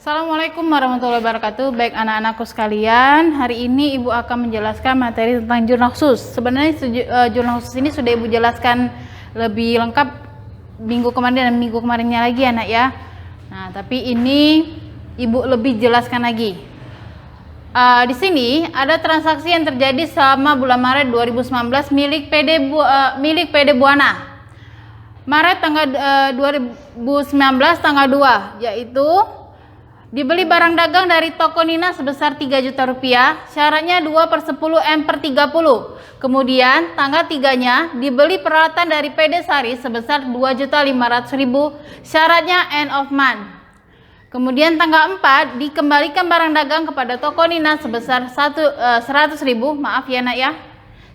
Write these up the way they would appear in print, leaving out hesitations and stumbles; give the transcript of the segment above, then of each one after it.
Assalamualaikum warahmatullahi wabarakatuh. Baik anak-anakku sekalian, hari ini Ibu akan menjelaskan materi tentang jurnal khusus. Sebenarnya jurnal khusus ini sudah Ibu jelaskan lebih lengkap minggu kemarin dan minggu kemarinnya lagi anak ya. Nah, tapi ini Ibu lebih jelaskan lagi. Di sini ada transaksi yang terjadi selama bulan Maret 2019 milik PD Buana. Maret tanggal 2019 tanggal 2, yaitu dibeli barang dagang dari toko Nina sebesar 3 juta rupiah, syaratnya 2/10 M/30. Kemudian tanggal 3-nya dibeli peralatan dari PD Sari sebesar 2.500.000, syaratnya end of month. Kemudian tanggal 4 dikembalikan barang dagang kepada toko Nina sebesar 100.000, maaf ya nak ya,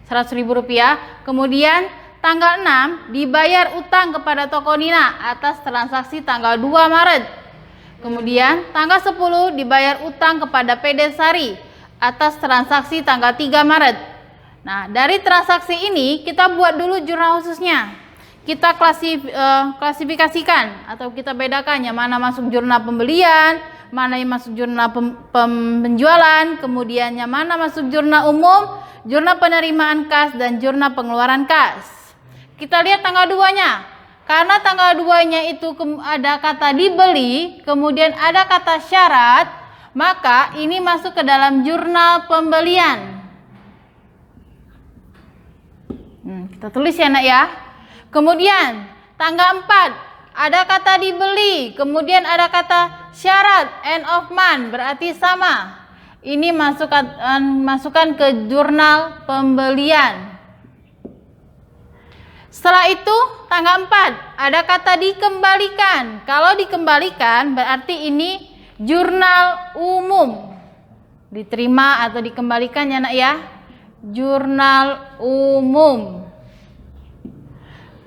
100.000 rupiah. Kemudian tanggal 6 dibayar utang kepada toko Nina atas transaksi tanggal 2 Maret. Kemudian tanggal 10 dibayar utang kepada PD Sari atas transaksi tanggal 3 Maret. Nah, dari transaksi ini kita buat dulu jurnal khususnya. Kita klasifikasikan atau kita bedakan yang mana masuk jurnal pembelian, mana yang masuk jurnal penjualan, kemudian yang mana masuk jurnal umum, jurnal penerimaan kas, dan jurnal pengeluaran kas. Kita lihat tanggal 2-nya. Karena tanggal 2-nya itu ada kata dibeli, kemudian ada kata syarat, maka ini masuk ke dalam jurnal pembelian. Kita tulis ya nak ya. Kemudian tanggal 4 ada kata dibeli, kemudian ada kata syarat, end of month, berarti sama. Ini masukkan ke jurnal pembelian. Setelah itu tanggal 4 ada kata dikembalikan. Kalau dikembalikan berarti ini jurnal umum. Diterima atau dikembalikan ya nak ya. Jurnal umum.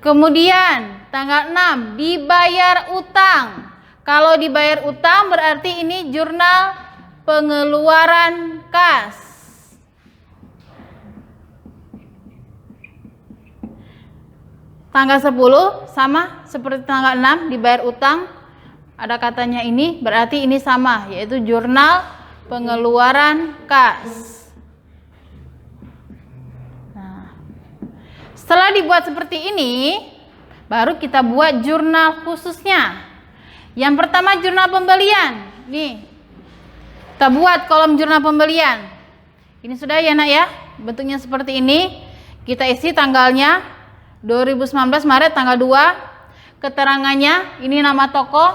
Kemudian tanggal 6 dibayar utang. Kalau dibayar utang berarti ini jurnal pengeluaran kas. Tanggal 10 sama seperti tanggal 6 dibayar utang, ada katanya ini, berarti ini sama, yaitu jurnal pengeluaran kas. Nah, setelah dibuat seperti ini, baru kita buat jurnal khususnya. Yang pertama jurnal pembelian. Nih, kita buat kolom jurnal pembelian. Ini sudah ya nak ya, bentuknya seperti ini. Kita isi tanggalnya 2019 Maret tanggal 2. Keterangannya ini nama toko.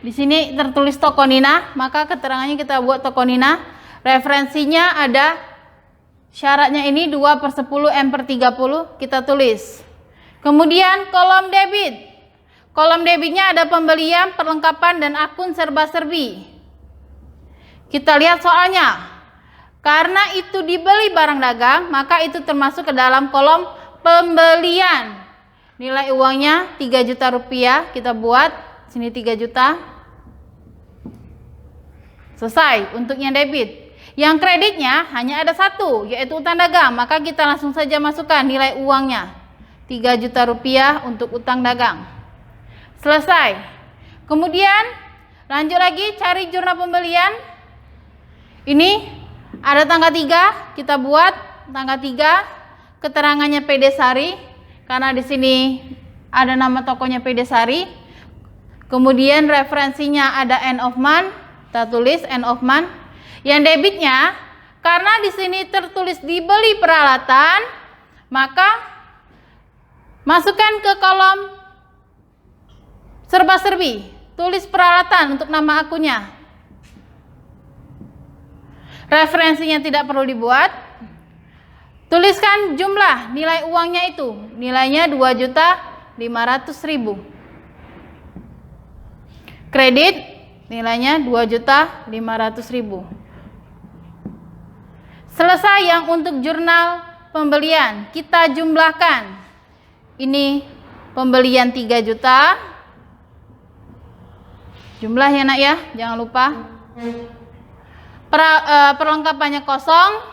Di sini tertulis toko Nina, maka keterangannya kita buat toko Nina. Referensinya ada syaratnya ini 2/10 M/30, kita tulis. Kemudian kolom debit. Kolom debitnya ada pembelian, perlengkapan, dan akun serba-serbi. Kita lihat soalnya. Karena itu dibeli barang dagang, maka itu termasuk ke dalam kolom pembelian. Nilai uangnya 3 juta rupiah, kita buat sini 3 juta. Selesai untuknya debit. Yang kreditnya hanya ada satu, yaitu utang dagang, maka kita langsung saja masukkan nilai uangnya 3 juta rupiah untuk utang dagang. Selesai. Kemudian lanjut lagi cari jurnal pembelian. Ini ada tanggal 3, kita buat tanggal 3. Keterangannya PD Sari, karena di sini ada nama tokonya PD Sari. Kemudian referensinya ada end of month, kita tulis end of month. Yang debitnya, karena di sini tertulis dibeli peralatan, maka masukkan ke kolom serba-serbi, tulis peralatan untuk nama akunnya. Referensinya tidak perlu dibuat. Tuliskan jumlah nilai uangnya itu, nilainya 2.500.000. Kredit nilainya 2.500.000. Selesai yang untuk jurnal pembelian, kita jumlahkan. Ini pembelian 3 juta. Jumlah ya nak ya, jangan lupa. Perlengkapannya kosong.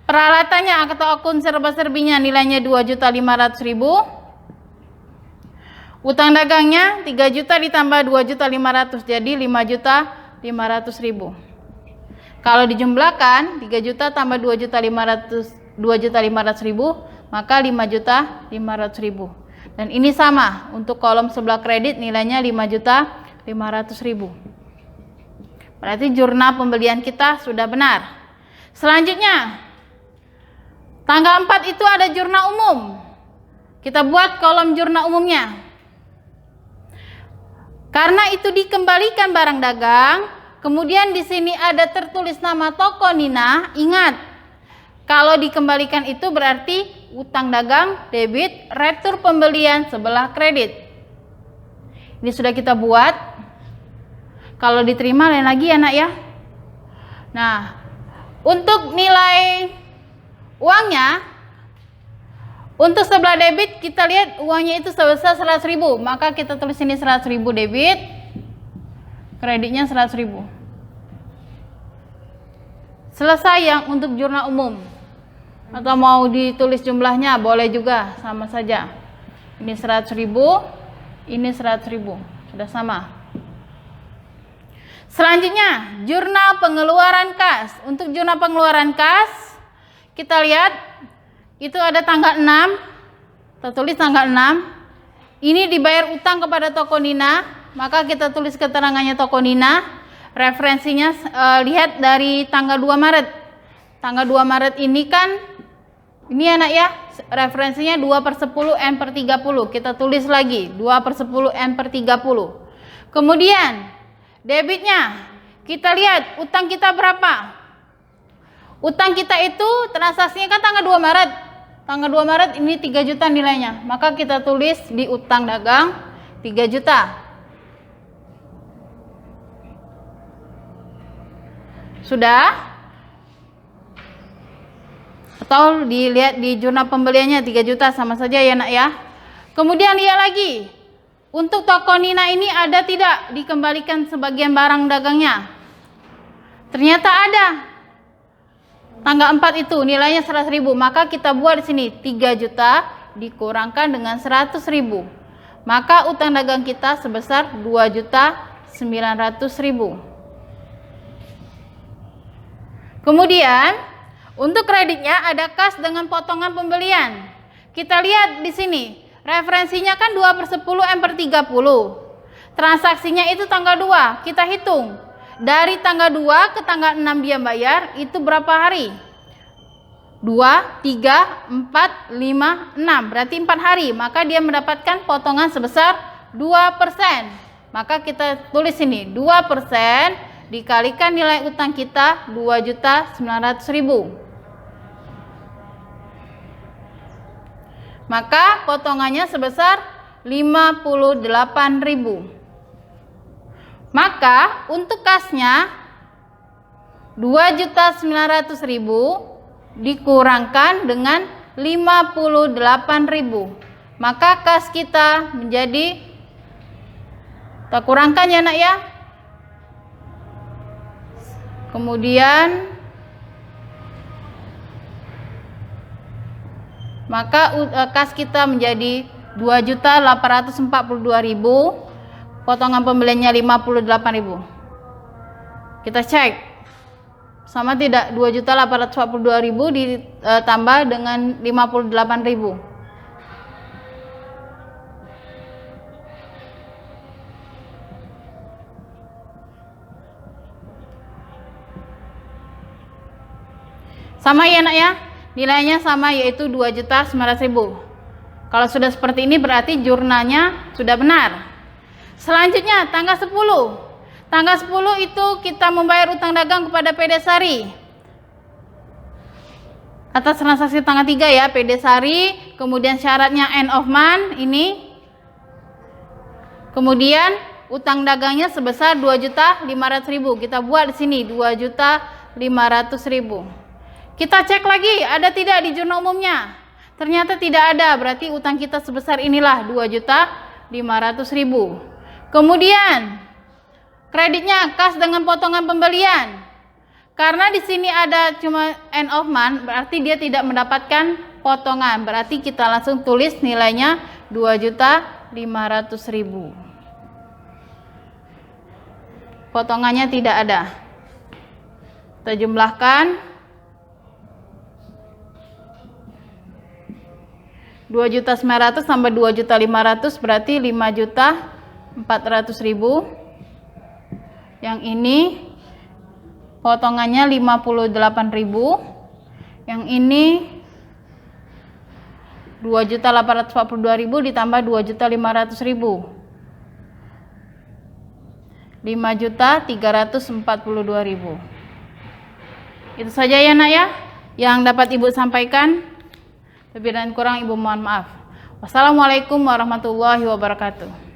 Peralatannya atau akun serba-serbinya nilainya 2.500.000. Utang dagangnya 3 juta ditambah 2.500.000 jadi 5.500.000. Kalau dijumlahkan 3 juta tambah 2.500.000 maka 5.500.000. Dan ini sama untuk kolom sebelah kredit nilainya 5.500.000. Berarti jurnal pembelian kita sudah benar. Selanjutnya tanggal 4 itu ada jurnal umum. Kita buat kolom jurnal umumnya. Karena itu dikembalikan barang dagang, kemudian di sini ada tertulis nama toko Nina. Ingat, kalau dikembalikan itu berarti utang dagang debit, retur pembelian sebelah kredit. Ini sudah kita buat. Kalau diterima lain lagi ya nak ya. Nah, untuk nilai uangnya, untuk sebelah debit kita lihat uangnya itu sebesar 100.000, maka kita tulis ini 100.000 debit, kreditnya 100.000. Selesai yang untuk jurnal umum. Atau mau ditulis jumlahnya boleh juga, sama saja. Ini 100.000, ini 100.000, sudah sama. Selanjutnya jurnal pengeluaran kas. Untuk jurnal pengeluaran kas kita lihat itu ada tanggal 6, tertulis tanggal 6. Ini dibayar utang kepada toko Nina, maka kita tulis keterangannya toko Nina. Referensinya lihat dari tanggal 2 Maret. Tanggal 2 Maret ini kan, ini anak ya, referensinya 2/10/30. Kita tulis lagi 2/10/30. Kemudian debitnya, kita lihat utang kita berapa. Utang kita itu transaksinya kan tanggal 2 Maret. Tanggal 2 Maret ini 3 juta nilainya. Maka kita tulis di utang dagang 3 juta. Sudah? Atau dilihat di jurnal pembeliannya 3 juta sama saja ya nak ya. Kemudian lihat lagi. Untuk toko Nina ini ada tidak dikembalikan sebagian barang dagangnya? Ternyata ada. Tanggal 4 itu nilainya 100.000, maka kita buat di sini 3 juta dikurangkan dengan 100.000. Maka utang dagang kita sebesar 2.900.000. Kemudian untuk kreditnya ada kas dengan potongan pembelian. Kita lihat di sini, referensinya kan 2/10/30. Transaksinya itu tanggal 2, kita hitung. Dari tanggal 2 ke tanggal 6 dia bayar, itu berapa hari? 2, 3, 4, 5, 6. Berarti 4 hari. Maka dia mendapatkan potongan sebesar 2%. Maka kita tulis ini, 2% dikalikan nilai utang kita 2.900.000. Maka potongannya sebesar 58.000. Maka untuk kasnya 2.900.000 dikurangkan dengan 58.000. Maka kas kita menjadi, kita kurangkan ya nak ya. Kemudian maka kas kita menjadi 2.842.000. Potongan pembeliannya 58.000. Kita cek sama tidak 2.842.000 ditambah dengan 58.000. Sama ya nak ya, nilainya sama yaitu 2.900.000. Kalau sudah seperti ini berarti jurnalnya sudah benar. Selanjutnya tanggal 10. Tanggal 10 itu kita membayar utang dagang kepada PD Sari. Atas transaksi tanggal 3 ya, PD Sari, kemudian syaratnya end of month ini. Kemudian utang dagangnya sebesar 2.500.000. Kita buat di sini 2.500.000. Kita cek lagi ada tidak di jurnal umumnya. Ternyata tidak ada, berarti utang kita sebesar inilah 2.500.000. Kemudian kreditnya kas dengan potongan pembelian. Karena di sini ada cuma end of month, berarti dia tidak mendapatkan potongan. Berarti kita langsung tulis nilainya 2.500.000. 500.000. Potongannya tidak ada. Kita jumlahkan. 2.900.000 tambah 2.500.000 berarti 5.400.000. Yang ini potongannya 58.000. Yang ini 2.842.000 ditambah 2.500.000. 5.342.000. Itu saja ya nak ya yang dapat ibu sampaikan. Lebih dan kurang ibu mohon maaf. Wassalamualaikum warahmatullahi wabarakatuh.